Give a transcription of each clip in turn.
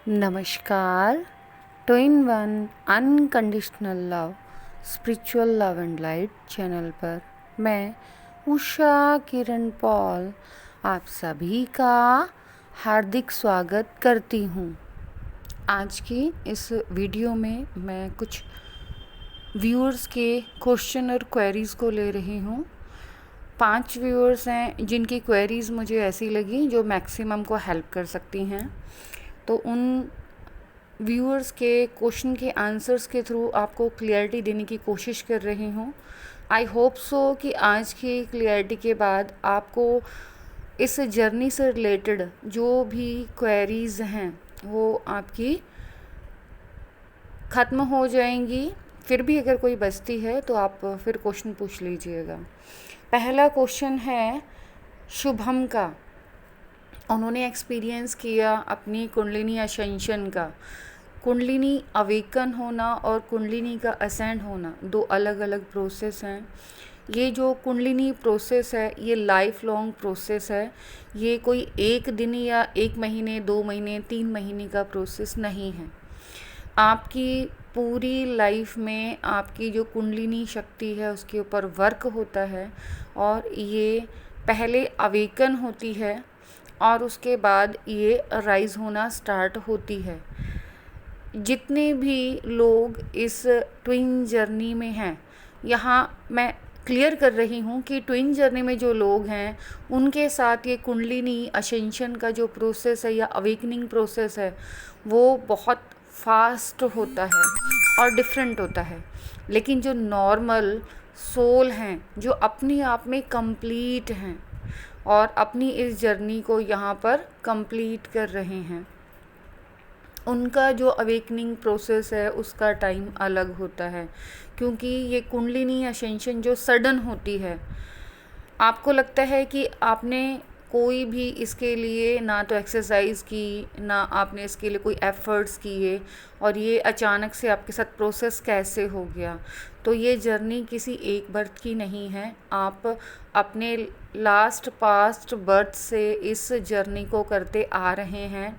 नमस्कार। Two in one unconditional love spiritual love and light channel पर मैं Usha Kiran Paul आप सभी का हार्दिक स्वागत करती हूँ। आज की इस वीडियो में मैं कुछ व्यूअर्स के क्वेश्चन और क्वेरीज़ को ले रही हूँ। 5 व्यूअर्स हैं जिनकी क्वेरीज़ मुझे ऐसी लगी जो मैक्सिमम को हेल्प कर सकती हैं, तो उन व्यूअर्स के क्वेश्चन के आंसर्स के थ्रू आपको क्लियरिटी देने की कोशिश कर रही हूँ। आई होप सो कि आज की क्लियरिटी के बाद आपको इस जर्नी से रिलेटेड जो भी क्वेरीज़ हैं वो आपकी ख़त्म हो जाएंगी। फिर भी अगर कोई बचती है तो आप फिर क्वेश्चन पूछ लीजिएगा। पहला क्वेश्चन है शुभम का। उन्होंने एक्सपीरियंस किया अपनी कुंडलिनी असेंशन का। कुंडलिनी अवेकन होना और कुंडलिनी का असेंड होना दो अलग अलग प्रोसेस हैं। ये जो कुंडलिनी प्रोसेस है ये लाइफ लॉन्ग प्रोसेस है। ये कोई एक दिन या 1 महीने 2 महीने 3 महीने का प्रोसेस नहीं है। आपकी पूरी लाइफ में आपकी जो कुंडलिनी शक्ति है उसके ऊपर वर्क होता है और ये पहले अवेकन होती है और उसके बाद ये राइज़ होना स्टार्ट होती है। जितने भी लोग इस ट्विन जर्नी में हैं, यहाँ मैं क्लियर कर रही हूँ कि ट्विन जर्नी में जो लोग हैं उनके साथ ये कुंडलिनी असेंशन का जो प्रोसेस है या अवेकनिंग प्रोसेस है वो बहुत फास्ट होता है और डिफरेंट होता है। लेकिन जो नॉर्मल सोल हैं जो अपने आप में कंप्लीट हैं और अपनी इस जर्नी को यहाँ पर कंप्लीट कर रहे हैं, उनका जो अवेकनिंग प्रोसेस है उसका टाइम अलग होता है। क्योंकि ये कुंडलिनी असेंशन जो सडन होती है, आपको लगता है कि आपने कोई भी इसके लिए ना तो एक्सरसाइज की ना आपने इसके लिए कोई एफर्ट्स किए और ये अचानक से आपके साथ प्रोसेस कैसे हो गया। तो ये जर्नी किसी एक बर्थ की नहीं है। आप अपने पास्ट बर्थ से इस जर्नी को करते आ रहे हैं।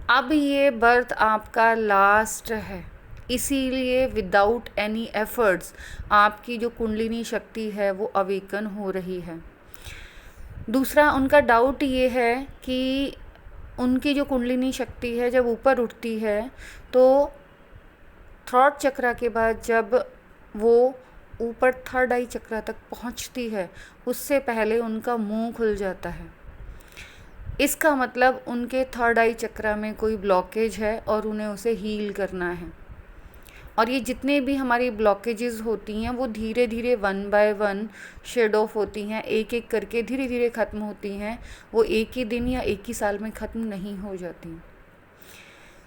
अब ये बर्थ आपका लास्ट है, इसीलिए विदाउट एनी एफर्ट्स आपकी जो कुंडलिनी शक्ति है वो अवेकन हो रही है। दूसरा उनका डाउट ये है कि उनकी जो कुंडलिनी शक्ति है जब ऊपर उठती है तो थ्रॉट चक्रा के बाद जब वो ऊपर थर्ड आई चक्रा तक पहुंचती है उससे पहले उनका मुंह खुल जाता है। इसका मतलब उनके थर्ड आई चक्रा में कोई ब्लॉकेज है और उन्हें उसे हील करना है। और ये जितने भी हमारी ब्लॉकेजेस होती हैं वो धीरे धीरे 1 बाय 1 शेड ऑफ होती हैं, एक एक करके धीरे धीरे ख़त्म होती हैं। वो एक ही दिन या एक ही साल में ख़त्म नहीं हो जाती।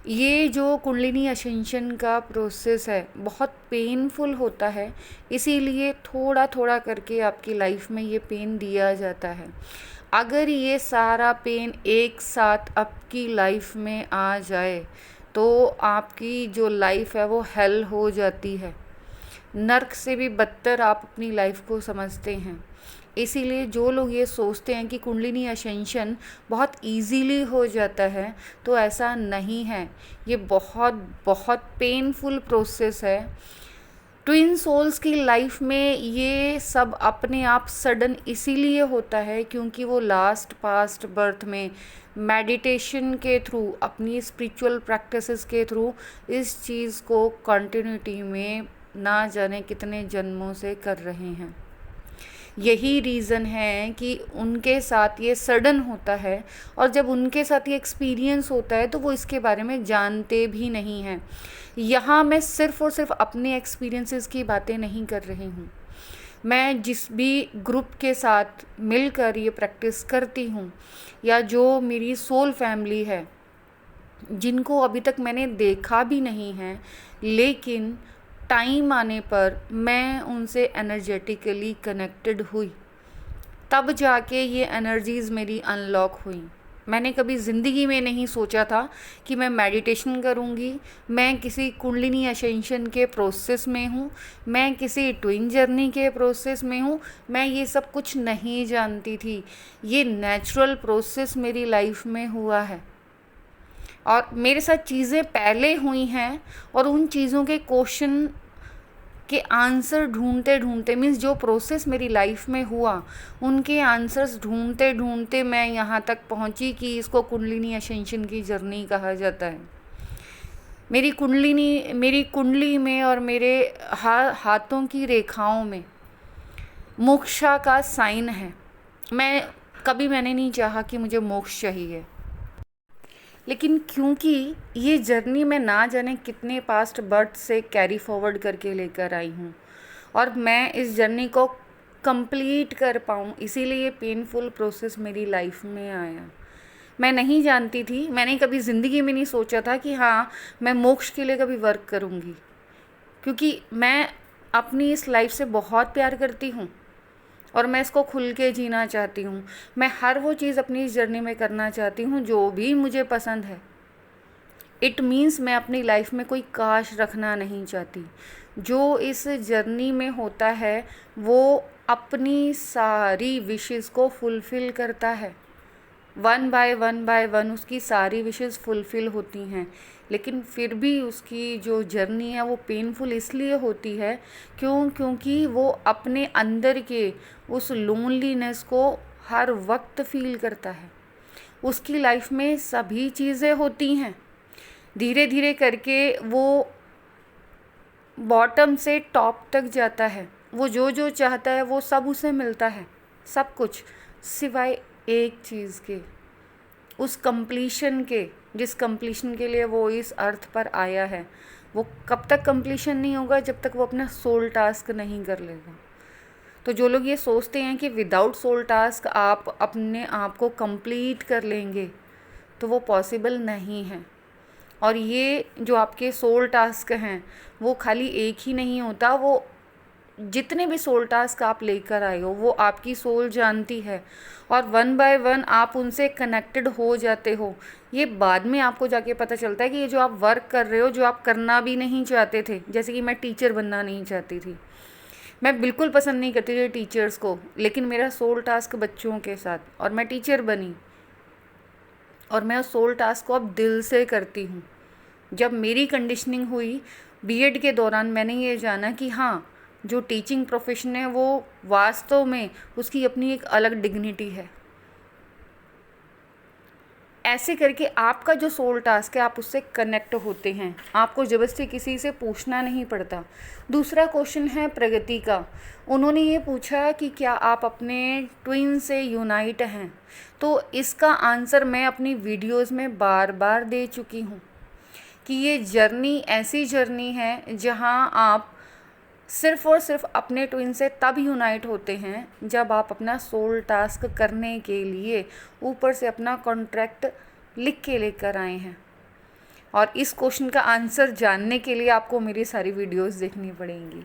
ये जो कुंडलिनी असेंशन का प्रोसेस है बहुत पेनफुल होता है, इसीलिए थोड़ा थोड़ा करके आपकी लाइफ में ये पेन दिया जाता है। अगर ये सारा पेन एक साथ आपकी लाइफ में आ जाए तो आपकी जो लाइफ है वो हेल हो जाती है। नर्क से भी बदतर आप अपनी लाइफ को समझते हैं। इसीलिए जो लोग ये सोचते हैं कि कुंडलिनी असेंशन बहुत इजीली हो जाता है, तो ऐसा नहीं है। ये बहुत बहुत पेनफुल प्रोसेस है। ट्विन सोल्स की लाइफ में ये सब अपने आप सडन इसीलिए होता है क्योंकि वो पास्ट बर्थ में मेडिटेशन के थ्रू अपनी स्पिरिचुअल प्रैक्टिसेस के थ्रू इस चीज़ को कंटिन्यूटी में ना जाने कितने जन्मों से कर रहे हैं। यही रीज़न है कि उनके साथ ये सडन होता है और जब उनके साथ ये एक्सपीरियंस होता है तो वो इसके बारे में जानते भी नहीं हैं। यहाँ मैं सिर्फ़ और सिर्फ अपने एक्सपीरियंसेस की बातें नहीं कर रही हूँ। मैं जिस भी ग्रुप के साथ मिलकर ये प्रैक्टिस करती हूँ या जो मेरी सोल फैमिली है जिनको अभी तक मैंने देखा भी नहीं है, लेकिन टाइम आने पर मैं उनसे एनर्जेटिकली कनेक्टेड हुई, तब जाके ये एनर्जीज़ मेरी अनलॉक हुई। मैंने कभी ज़िंदगी में नहीं सोचा था कि मैं मेडिटेशन करूँगी, मैं किसी कुंडलिनी असेंशन के प्रोसेस में हूँ, मैं किसी ट्विन जर्नी के प्रोसेस में हूँ। मैं ये सब कुछ नहीं जानती थी। ये नेचुरल प्रोसेस मेरी लाइफ में हुआ है और मेरे साथ चीज़ें पहले हुई हैं और उन चीज़ों के क्वेश्चन के आंसर ढूंढते ढूंढते, मीन्स जो प्रोसेस मेरी लाइफ में हुआ उनके आंसर्स ढूंढते ढूंढते मैं यहाँ तक पहुँची कि इसको कुंडलिनी असेंशन की जर्नी कहा जाता है। मेरी कुंडली में और मेरे हाथों की रेखाओं में मोक्षा का साइन है। मैंने नहीं चाहा कि मुझे मोक्ष चाहिए, लेकिन क्योंकि ये जर्नी मैं ना जाने कितने पास्ट बर्थ से कैरी फॉरवर्ड करके लेकर आई हूँ और मैं इस जर्नी को कंप्लीट कर पाऊँ, इसीलिए ये पेनफुल प्रोसेस मेरी लाइफ में आया। मैं नहीं जानती थी, मैंने कभी ज़िंदगी में नहीं सोचा था कि हाँ मैं मोक्ष के लिए कभी वर्क करूँगी, क्योंकि मैं अपनी इस लाइफ से बहुत प्यार करती हूँ और मैं इसको खुल के जीना चाहती हूँ। मैं हर वो चीज़ अपनी इस जर्नी में करना चाहती हूँ जो भी मुझे पसंद है। इट मीन्स मैं अपनी लाइफ में कोई काश रखना नहीं चाहती। जो इस जर्नी में होता है वो अपनी सारी विशेज़ को फुलफ़िल करता है। वन बाय वन उसकी सारी विशेज़ फुलफ़िल होती हैं, लेकिन फिर भी उसकी जो जर्नी है वो पेनफुल इसलिए होती है क्योंकि वो अपने अंदर के उस लोनलीनेस को हर वक्त फील करता है। उसकी लाइफ में सभी चीज़ें होती हैं, धीरे धीरे करके वो बॉटम से टॉप तक जाता है। वो जो चाहता है वो सब उसे मिलता है, सब कुछ, सिवाय एक चीज़ के, उस कंप्लीशन के, जिस कंप्लीशन के लिए वो इस अर्थ पर आया है। वो कब तक कंप्लीशन नहीं होगा? जब तक वो अपना सोल टास्क नहीं कर लेगा। तो जो लोग ये सोचते हैं कि विदाउट सोल टास्क आप अपने आप को कंप्लीट कर लेंगे, तो वो पॉसिबल नहीं है। और ये जो आपके सोल टास्क हैं वो खाली एक ही नहीं होता, वो जितने भी सोल टास्क आप लेकर आए हो वो आपकी सोल जानती है और वन बाय वन आप उनसे कनेक्टेड हो जाते हो। ये बाद में आपको जाके पता चलता है कि ये जो आप वर्क कर रहे हो, जो आप करना भी नहीं चाहते थे, जैसे कि मैं टीचर बनना नहीं चाहती थी, मैं बिल्कुल पसंद नहीं करती थी टीचर्स को, लेकिन मेरा सोल टास्क बच्चों के साथ और मैं टीचर बनी और मैं उस सोल टास्क को अब दिल से करती हूँ। जब मेरी कंडीशनिंग हुई बीएड के दौरान, मैंने ये जाना कि हाँ, जो टीचिंग प्रोफेशन है वो वास्तव में उसकी अपनी एक अलग डिग्निटी है। ऐसे करके आपका जो सोल टास्क है आप उससे कनेक्ट होते हैं, आपको ज़बरदस्ती किसी से पूछना नहीं पड़ता। दूसरा क्वेश्चन है प्रगति का। उन्होंने ये पूछा कि क्या आप अपने ट्विन से यूनाइट हैं, तो इसका आंसर मैं अपनी वीडियोस में बार बार दे चुकी हूँ कि ये जर्नी ऐसी जर्नी है जहाँ आप सिर्फ़ और सिर्फ अपने ट्विन से तब यूनाइट होते हैं जब आप अपना सोल टास्क करने के लिए ऊपर से अपना कॉन्ट्रैक्ट लिख के लेकर आए हैं। और इस क्वेश्चन का आंसर जानने के लिए आपको मेरी सारी वीडियोस देखनी पड़ेंगी।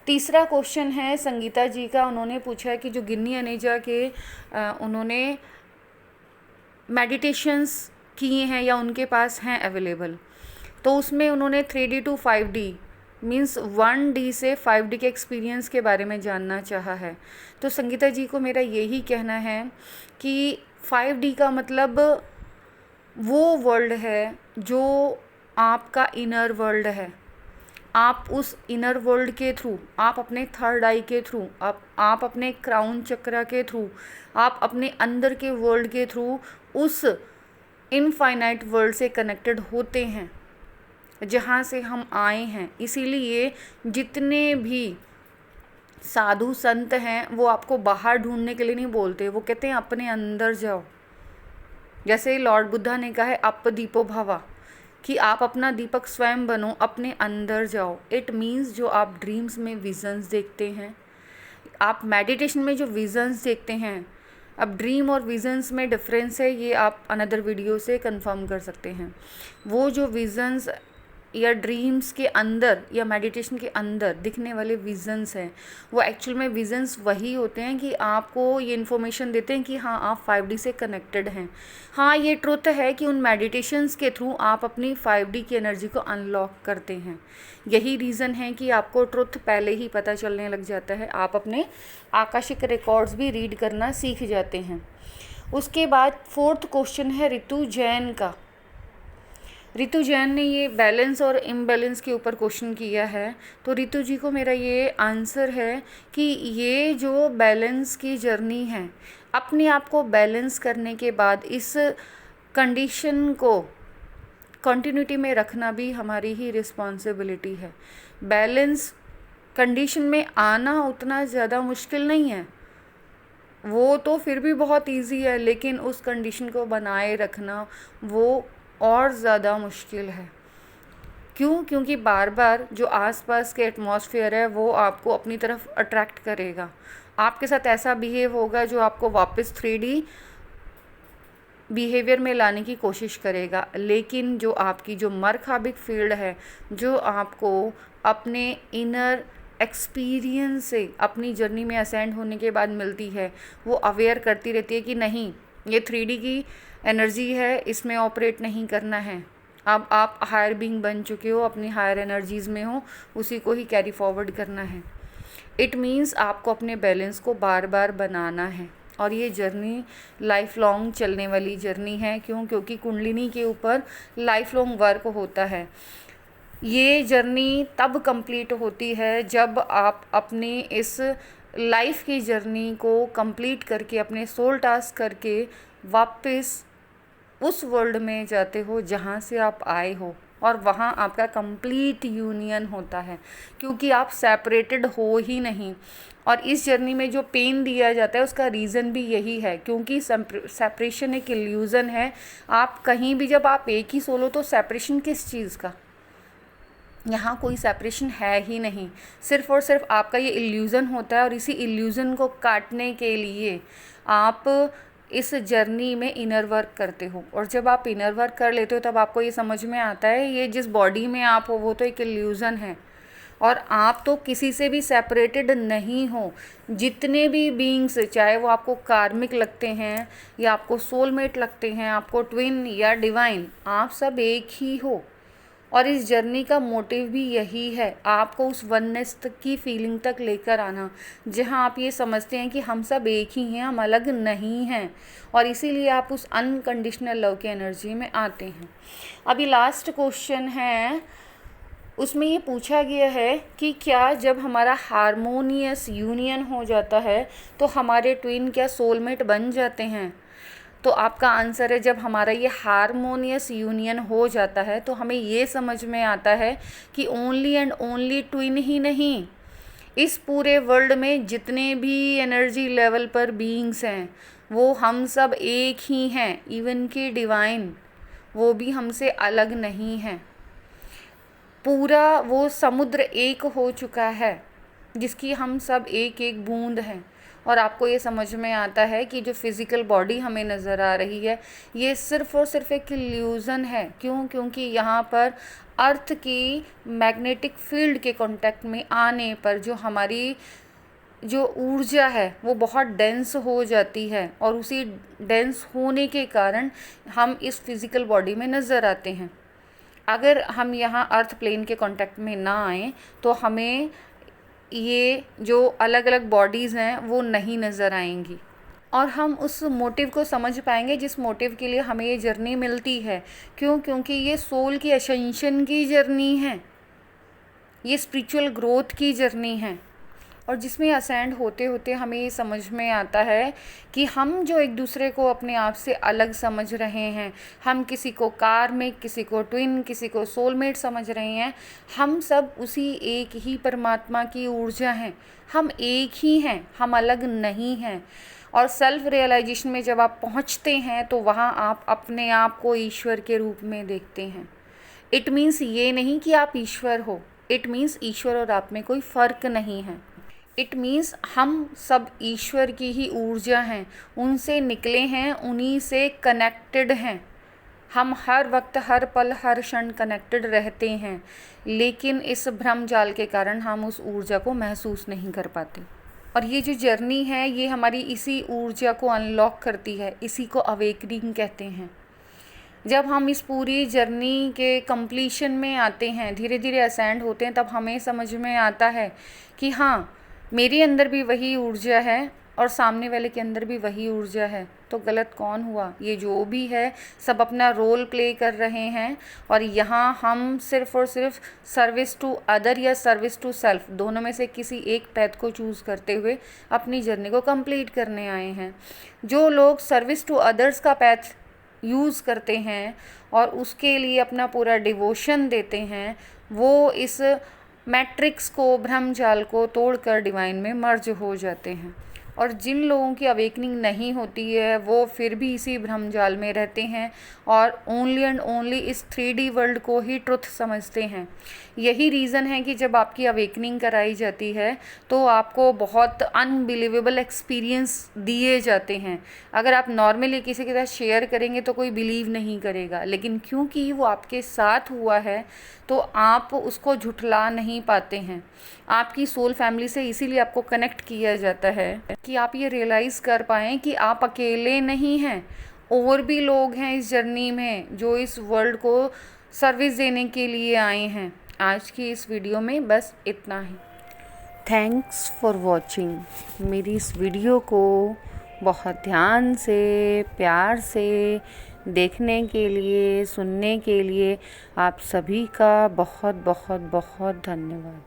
तीसरा क्वेश्चन है संगीता जी का। उन्होंने पूछा है कि जो गिन्नी अनेजा के उन्होंने मेडिटेशंस किए हैं या उनके पास हैं अवेलेबल, तो उसमें उन्होंने 3D to 5D means 1D से 5D के एक्सपीरियंस के बारे में जानना चाहा है। तो संगीता जी को मेरा यही कहना है कि 5D का मतलब वो वर्ल्ड है जो आपका इनर वर्ल्ड है। आप उस इनर वर्ल्ड के थ्रू, आप अपने थर्ड आई के थ्रू, आप अपने क्राउन चक्रा के थ्रू, आप अपने अंदर के वर्ल्ड के थ्रू उस इनफाइनाइट वर्ल्ड से कनेक्टेड होते हैं जहाँ से हम आए हैं। इसीलिए जितने भी साधु संत हैं वो आपको बाहर ढूंढने के लिए नहीं बोलते, वो कहते हैं अपने अंदर जाओ। जैसे लॉर्ड बुद्धा ने कहा है अप दीपो भवा, कि आप अपना दीपक स्वयं बनो, अपने अंदर जाओ। इट मीन्स जो आप ड्रीम्स में विजन्स देखते हैं, आप मेडिटेशन में जो विजन्स देखते हैं, अब ड्रीम और विजन्स में डिफरेंस है, ये आप अनदर वीडियो से कंफर्म कर सकते हैं। वो जो विजन्स या ड्रीम्स के अंदर या मेडिटेशन के अंदर दिखने वाले विजन्स हैं, वो एक्चुअल में विजन्स वही होते हैं कि आपको ये इन्फॉर्मेशन देते हैं कि हाँ आप 5D से कनेक्टेड हैं। हाँ, ये ट्रुथ है कि उन मेडिटेशंस के थ्रू आप अपनी 5D की एनर्जी को अनलॉक करते हैं। यही रीज़न है कि आपको ट्रुथ पहले ही पता चलने लग जाता है, आप अपने आकाशिक रिकॉर्ड्स भी रीड करना सीख जाते हैं। उसके बाद 4th क्वेश्चन है ऋतु जैन का। ऋतु जैन ने ये बैलेंस और इम्बैलेंस के ऊपर क्वेश्चन किया है। तो ऋतु जी को मेरा ये आंसर है कि ये जो बैलेंस की जर्नी है, अपने आप को बैलेंस करने के बाद इस कंडीशन को कंटिन्यूटी में रखना भी हमारी ही रिस्पॉन्सिबिलिटी है। बैलेंस कंडीशन में आना उतना ज़्यादा मुश्किल नहीं है, वो तो फिर भी बहुत इजी है, लेकिन उस कंडीशन को बनाए रखना वो और ज़्यादा मुश्किल है। क्यों? क्योंकि बार बार जो आसपास के एटमॉस्फेयर है वो आपको अपनी तरफ अट्रैक्ट करेगा, आपके साथ ऐसा बिहेव होगा जो आपको वापस 3D बिहेवियर में लाने की कोशिश करेगा। लेकिन जो आपकी जो मरखाबिक फील्ड है, जो आपको अपने इनर एक्सपीरियंस से अपनी जर्नी में असेंड होने के बाद मिलती है, वो अवेयर करती रहती है कि नहीं, ये 3D की एनर्जी है, इसमें ऑपरेट नहीं करना है। अब आप हायर बीइंग बन चुके हो, अपनी हायर एनर्जीज़ में हो, उसी को ही कैरी फॉरवर्ड करना है। इट मीन्स आपको अपने बैलेंस को बार बार बनाना है, और ये जर्नी लाइफ लॉन्ग चलने वाली जर्नी है। क्यों? क्योंकि कुंडलिनी के ऊपर लाइफ लॉन्ग वर्क होता है। ये जर्नी तब कंप्लीट होती है जब आप अपनी इस लाइफ की जर्नी को कंप्लीट करके, अपने सोल टास्क करके वापस उस वर्ल्ड में जाते हो जहाँ से आप आए हो, और वहाँ आपका कंप्लीट यूनियन होता है, क्योंकि आप सेपरेटेड हो ही नहीं। और इस जर्नी में जो पेन दिया जाता है उसका रीज़न भी यही है, क्योंकि सेपरेशन एक इल्यूज़न है। आप कहीं भी, जब आप एक ही सोलो, तो सेपरेशन किस चीज़ का? यहाँ कोई सेपरेशन है ही नहीं, सिर्फ़ और सिर्फ आपका ये इल्यूज़न होता है। और इसी इल्यूज़न को काटने के लिए आप इस जर्नी में इनर वर्क करते हो, और जब आप इनर वर्क कर लेते हो तब आपको ये समझ में आता है ये जिस बॉडी में आप हो वो तो एक इल्यूज़न है, और आप तो किसी से भी सेपरेटेड नहीं हो। जितने भी बीइंग्स, चाहे वो आपको कार्मिक लगते हैं या आपको सोलमेट लगते हैं, आपको ट्विन या डिवाइन, आप सब एक ही हो। और इस जर्नी का मोटिव भी यही है, आपको उस वननेस की फीलिंग तक लेकर आना, जहां आप ये समझते हैं कि हम सब एक ही हैं, हम अलग नहीं हैं, और इसीलिए आप उस अनकंडीशनल लव की एनर्जी में आते हैं। अभी लास्ट क्वेश्चन है, उसमें ये पूछा गया है कि क्या जब हमारा हारमोनियस यूनियन हो जाता है तो हमारे ट्विन क्या सोलमेट बन जाते हैं? तो आपका आंसर है, जब हमारा ये हारमोनियस यूनियन हो जाता है तो हमें ये समझ में आता है कि ओनली एंड ओनली ट्विन ही नहीं, इस पूरे वर्ल्ड में जितने भी एनर्जी लेवल पर बीइंग्स हैं वो हम सब एक ही हैं। इवन कि डिवाइन, वो भी हमसे अलग नहीं हैं। पूरा वो समुद्र एक हो चुका है जिसकी हम सब एक एक बूंद हैं। और आपको ये समझ में आता है कि जो फिज़िकल बॉडी हमें नज़र आ रही है ये सिर्फ़ और सिर्फ एक इल्यूज़न है। क्यों? क्योंकि यहाँ पर अर्थ की मैग्नेटिक फील्ड के कांटेक्ट में आने पर जो हमारी जो ऊर्जा है वो बहुत डेंस हो जाती है, और उसी डेंस होने के कारण हम इस फिज़िकल बॉडी में नज़र आते हैं। अगर हम यहाँ अर्थ प्लेन के कांटेक्ट में ना आए तो हमें ये जो अलग अलग बॉडीज़ हैं वो नहीं नज़र आएंगी, और हम उस मोटिव को समझ पाएंगे जिस मोटिव के लिए हमें ये जर्नी मिलती है। क्यों? क्योंकि ये सोल की असेंशन की जर्नी है, ये स्पिरिचुअल ग्रोथ की जर्नी है, और जिसमें असेंड होते होते हमें ये समझ में आता है कि हम जो एक दूसरे को अपने आप से अलग समझ रहे हैं, हम किसी को कार्मिक, किसी को ट्विन, किसी को सोलमेट समझ रहे हैं, हम सब उसी एक ही परमात्मा की ऊर्जा हैं, हम एक ही हैं, हम अलग नहीं हैं। और सेल्फ रियलाइजेशन में जब आप पहुंचते हैं तो वहाँ आप अपने आप को ईश्वर के रूप में देखते हैं। इट मीन्स ये नहीं कि आप ईश्वर हो, इट मीन्स ईश्वर और आप में कोई फ़र्क नहीं है। इट मीन्स हम सब ईश्वर की ही ऊर्जा हैं, उनसे निकले हैं, उन्हीं से कनेक्टेड हैं। हम हर वक्त, हर पल, हर क्षण कनेक्टेड रहते हैं, लेकिन इस भ्रम जाल के कारण हम उस ऊर्जा को महसूस नहीं कर पाते। और ये जो जर्नी है ये हमारी इसी ऊर्जा को अनलॉक करती है, इसी को अवेकनिंग कहते हैं। जब हम इस पूरी जर्नी के कंप्लीशन में आते हैं, धीरे धीरे असेंड होते हैं, तब हमें समझ में आता है कि हाँ, मेरे अंदर भी वही ऊर्जा है और सामने वाले के अंदर भी वही ऊर्जा है। तो गलत कौन हुआ? ये जो भी है सब अपना रोल प्ले कर रहे हैं, और यहाँ हम सिर्फ़ और सिर्फ सर्विस टू अदर या सर्विस टू सेल्फ, दोनों में से किसी एक पैथ को चूज़ करते हुए अपनी जर्नी को कंप्लीट करने आए हैं। जो लोग सर्विस टू अदर्स का पैथ यूज़ करते हैं और उसके लिए अपना पूरा डिवोशन देते हैं, वो इस मैट्रिक्स को, भ्रम जाल को तोड़कर डिवाइन में मर्ज हो जाते हैं। और जिन लोगों की अवेकनिंग नहीं होती है वो फिर भी इसी भ्रम जाल में रहते हैं और ओनली एंड ओनली इस 3D वर्ल्ड को ही ट्रुथ समझते हैं। यही रीज़न है कि जब आपकी अवेकनिंग कराई जाती है तो आपको बहुत अनबिलीवेबल एक्सपीरियंस दिए जाते हैं। अगर आप नॉर्मली किसी के साथ शेयर करेंगे तो कोई बिलीव नहीं करेगा, लेकिन क्योंकि वो आपके साथ हुआ है तो आप उसको झुठला नहीं पाते हैं। आपकी सोल फैमिली से इसीलिए आपको कनेक्ट किया जाता है कि आप ये रियलाइज़ कर पाएँ कि आप अकेले नहीं हैं, और भी लोग हैं इस जर्नी में जो इस वर्ल्ड को सर्विस देने के लिए आए हैं। आज की इस वीडियो में बस इतना ही। Thanks for watching. मेरी इस वीडियो को बहुत ध्यान से, प्यार से देखने के लिए, सुनने के लिए आप सभी का बहुत बहुत बहुत धन्यवाद।